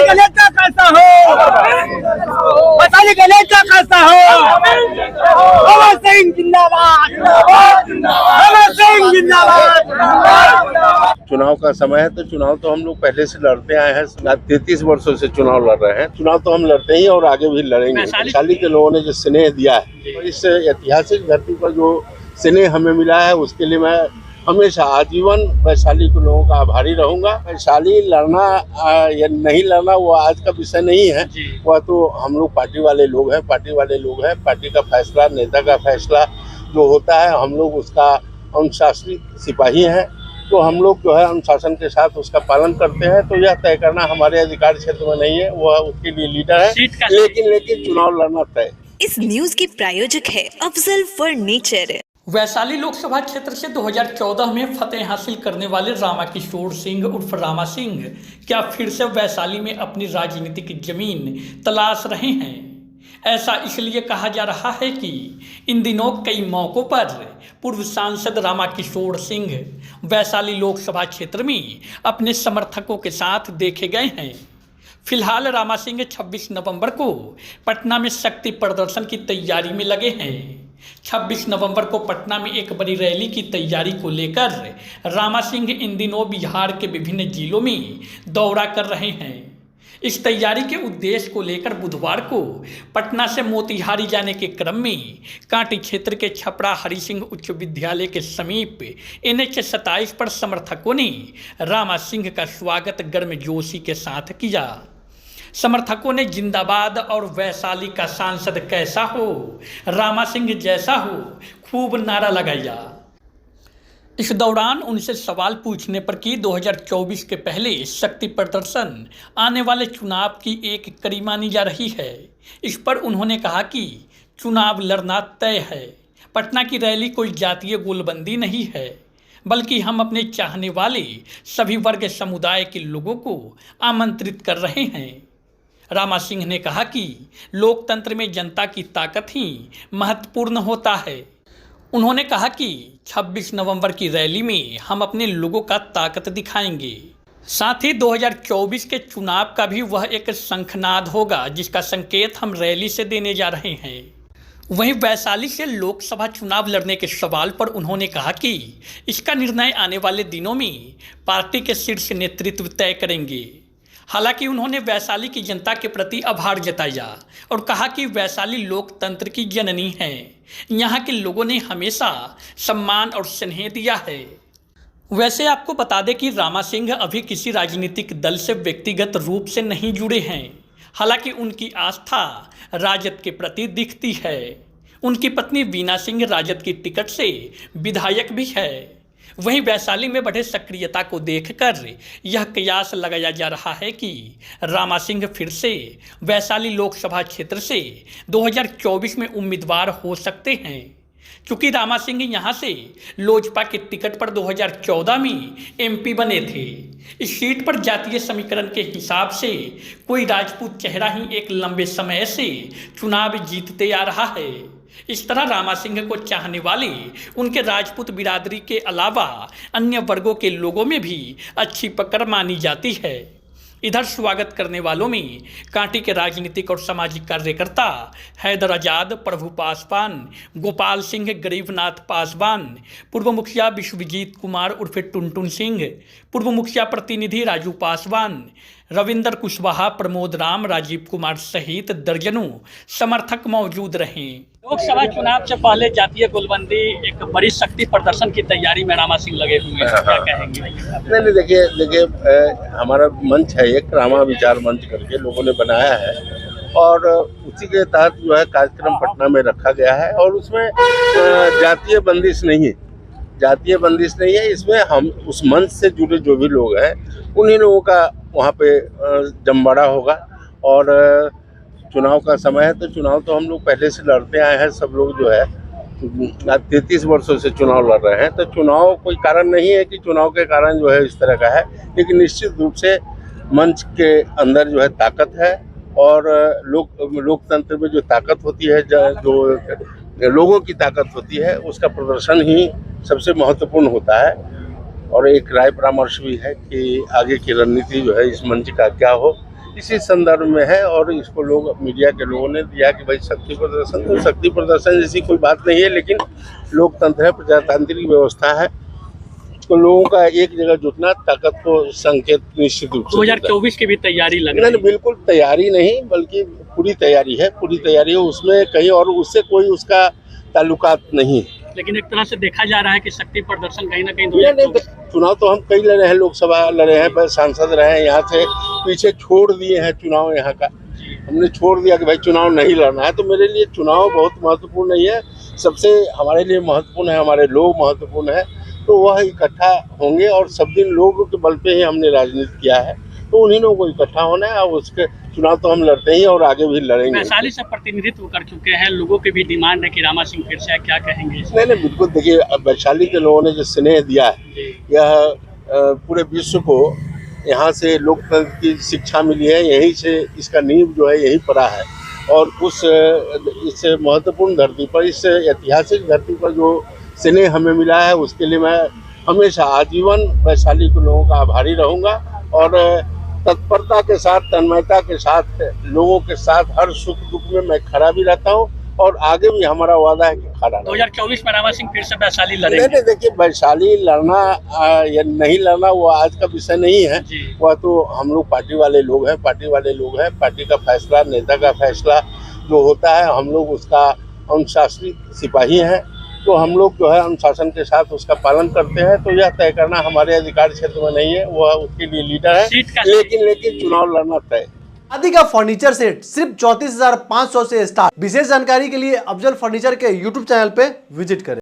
वैशाली का नेता कैसा हो, वैशाली का नेता कैसा हो। भगत सिंह जिंदाबाद, भगत सिंह जिंदाबाद। चुनाव का समय है तो चुनाव तो हम लोग पहले से लड़ते आए हैं। 33 वर्षों से चुनाव लड़ रहे हैं। चुनाव तो हम लड़ते ही और आगे भी लड़ेंगे। वैशाली के लोगों ने जो स्नेह दिया है, तो इस ऐतिहासिक धरती पर जो स्नेह हमें मिला है, उसके लिए मैं हमेशा आजीवन वैशाली के लोगों का आभारी रहूंगा। वैशाली लड़ना या नहीं लड़ना वो आज का विषय नहीं है। वह तो हम लोग पार्टी वाले लोग हैं, पार्टी का फैसला, नेता का फैसला जो होता है, हम लोग उसका अनुशासित सिपाही हैं। तो हम लोग जो है अनुशासन के साथ उसका पालन करते हैं। तो यह तय करना हमारे अधिकार क्षेत्र में नहीं है, वह उसके लिए लीडर है, लेकिन चुनाव लड़ना तय। इस न्यूज की प्रायोजक है अफजल फर्नीचर। वैशाली लोकसभा क्षेत्र से 2014 में फतेह हासिल करने वाले रामाकिशोर सिंह उर्फ रामा सिंह क्या फिर से वैशाली में अपनी राजनीतिक जमीन तलाश रहे हैं। ऐसा इसलिए कहा जा रहा है कि इन दिनों कई मौक़ों पर पूर्व सांसद रामाकिशोर सिंह वैशाली लोकसभा क्षेत्र में अपने समर्थकों के साथ देखे गए हैं। फिलहाल रामा सिंह 26 नवंबर को पटना में शक्ति प्रदर्शन की तैयारी में लगे हैं। 26 नवंबर को पटना में एक बड़ी रैली की तैयारी को लेकर रामा सिंह इन दिनों बिहार के विभिन्न जिलों में दौरा कर रहे हैं। इस तैयारी के उद्देश्य को लेकर बुधवार को पटना से मोतिहारी जाने के क्रम में कांटी क्षेत्र के छपरा हरि सिंह उच्च विद्यालय के समीप NH 27 पर समर्थकों ने रामा सिंह का स्वागत गर्मजोशी के साथ किया। समर्थकों ने जिंदाबाद और वैशाली का सांसद कैसा हो, रामा सिंह जैसा हो, खूब नारा लगाया। इस दौरान उनसे सवाल पूछने पर कि 2024 के पहले शक्ति प्रदर्शन आने वाले चुनाव की एक कड़ी मानी जा रही है। इस पर उन्होंने कहा कि चुनाव लड़ना तय है। पटना की रैली कोई जातीय गोलबंदी नहीं है, बल्कि हम अपने चाहने वाले सभी वर्ग समुदाय के लोगों को आमंत्रित कर रहे हैं। रामा सिंह ने कहा कि लोकतंत्र में जनता की ताकत ही महत्वपूर्ण होता है। उन्होंने कहा कि 26 नवंबर की रैली में हम अपने लोगों का ताकत दिखाएंगे। साथ ही 2024 के चुनाव का भी वह एक शंखनाद होगा, जिसका संकेत हम रैली से देने जा रहे हैं। वहीं वैशाली से लोकसभा चुनाव लड़ने के सवाल पर उन्होंने कहा कि इसका निर्णय आने वाले दिनों में पार्टी के शीर्ष नेतृत्व तय करेंगे। हालांकि उन्होंने वैशाली की जनता के प्रति आभार जताया और कहा कि वैशाली लोकतंत्र की जननी है। यहाँ के लोगों ने हमेशा सम्मान और स्नेह दिया है। वैसे आपको बता दें कि रामा सिंह अभी किसी राजनीतिक दल से व्यक्तिगत रूप से नहीं जुड़े हैं। हालांकि उनकी आस्था राजद के प्रति दिखती है। उनकी पत्नी वीना सिंह राजद की टिकट से विधायक भी है। वहीं वैशाली में बढ़े सक्रियता को देखकर यह कयास लगाया जा रहा है कि रामा सिंह फिर से वैशाली लोकसभा क्षेत्र से 2024 में उम्मीदवार हो सकते हैं, क्योंकि रामा सिंह यहां से लोजपा के टिकट पर 2014 में MP बने थे। इस सीट पर जातीय समीकरण के हिसाब से कोई राजपूत चेहरा ही एक लंबे समय से चुनाव जीतते आ रहा है। इस तरह रामा सिंह को चाहने वाले उनके राजपूत बिरादरी के अलावा अन्य वर्गों के लोगों में भी अच्छी पकड़ मानी जाती है। इधर स्वागत करने वालों में कांटी के राजनीतिक और सामाजिक कार्यकर्ता हैदर आजाद, प्रभु पासवान, गोपाल सिंह, गरीबनाथ पासवान, पूर्व मुखिया विश्वजीत कुमार उर्फे टुनटुन सिंह, पूर्व मुखिया प्रतिनिधि राजू पासवान, रविंदर कुशवाहा, प्रमोद राम, राजीव कुमार सहित दर्जनों समर्थक मौजूद रहे। लोकसभा चुनाव से पहले जातीय गोलबंदी एक बड़ी शक्ति प्रदर्शन की तैयारी में रामा सिंह लगे हुए हैं, क्या कहेंगे? नहीं, देखिए हमारा मंच है एक रामा विचार मंच करके लोगों ने बनाया है और उसी के तहत जो है कार्यक्रम पटना में रखा गया है और उसमें जातीय बंदिश नहीं है। इसमें हम उस मंच से जुड़े जो भी लोग हैं उन्हीं लोगों का वहाँ पे जमवाड़ा होगा और चुनाव का समय है तो चुनाव तो हम लोग पहले से लड़ते आए हैं। सब लोग जो है 33 वर्षों से चुनाव लड़ रहे हैं, तो चुनाव कोई कारण नहीं है कि चुनाव के कारण जो है इस तरह का है, लेकिन निश्चित रूप से मंच के अंदर जो है ताकत है और लोकतंत्र में जो ताकत होती है, जो लोगों की ताकत होती है, उसका प्रदर्शन ही सबसे महत्वपूर्ण होता है। और एक राय परामर्श भी है कि आगे की रणनीति जो है इस मंच का क्या हो, इसी संदर्भ में है। और इसको लोग मीडिया के लोगों ने दिया कि भाई शक्ति प्रदर्शन, तो शक्ति प्रदर्शन जैसी कोई बात नहीं है, लेकिन लोकतंत्र है, प्रजातांत्रिक व्यवस्था है, तो लोगों का एक जगह जुटना ताकत को संकेत निश्चित रूप से 2024 की भी तैयारी लग रही नहीं, है। बिल्कुल तैयारी नहीं, बल्कि पूरी तैयारी है, पूरी तैयारी है। उसमें कहीं और उससे कोई उसका ताल्लुकात नहीं है। लेकिन एक तरह से देखा जा रहा है कि शक्ति प्रदर्शन कहीं ना कहीं नहीं, चुनाव तो हम कई लड़े हैं, लोकसभा लड़े हैं, सांसद रहे हैं, यहाँ से पीछे छोड़ दिए हैं चुनाव। यहाँ का हमने छोड़ दिया कि भाई चुनाव नहीं लड़ना है। तो मेरे लिए चुनाव बहुत महत्वपूर्ण नहीं है, सबसे हमारे लिए महत्वपूर्ण है हमारे लोग महत्वपूर्ण है। तो वह इकट्ठा होंगे और सब दिन लोगों के बल पे ही हमने राजनीति किया है, तो उन्हीं लोगों को इकट्ठा होना है। और उसके चुनाव तो हम लड़ते ही और आगे भी लड़ेंगे। वैशाली से प्रतिनिधित्व कर चुके हैं, लोगों की भी डिमांड है कि रामा सिंह फिर से, क्या कहेंगे? नहीं, बिल्कुल। देखिए, वैशाली के लोगों ने जो स्नेह दिया है, यह पूरे विश्व को यहाँ से लोकतंत्र की शिक्षा मिली है, यहीं से इसका नींव जो है यहीं पड़ा है। और इस महत्वपूर्ण धरती पर, इस ऐतिहासिक धरती पर जो स्नेह हमें मिला है, उसके लिए मैं हमेशा आजीवन वैशाली के लोगों का आभारी रहूँगा। और तत्परता के साथ, तन्मयता के साथ, लोगों के साथ हर सुख दुख में मैं खड़ा भी रहता हूँ और आगे भी हमारा वादा है कि खड़ा रहूँगा। 2024 में रामा सिंह फिर से वैशाली लड़ेंगे? नहीं, देखिए, वैशाली लड़ना या नहीं लड़ना वो आज का विषय नहीं है। वह तो हम लोग पार्टी वाले लोग हैं, पार्टी का फैसला, नेता का फैसला जो होता है, हम लोग उसका अनुशासित सिपाही हैं। तो हम लोग जो है अनुशासन के साथ उसका पालन करते हैं। तो यह तय करना हमारे अधिकार क्षेत्र में नहीं है, वह उसके लिए लीडर है, लेकिन चुनाव लड़ना तय। शादी का फर्नीचर सेट सिर्फ 34,500 से स्टार्ट। विशेष जानकारी के लिए अफजल फर्नीचर के यूट्यूब चैनल पे विजिट करें।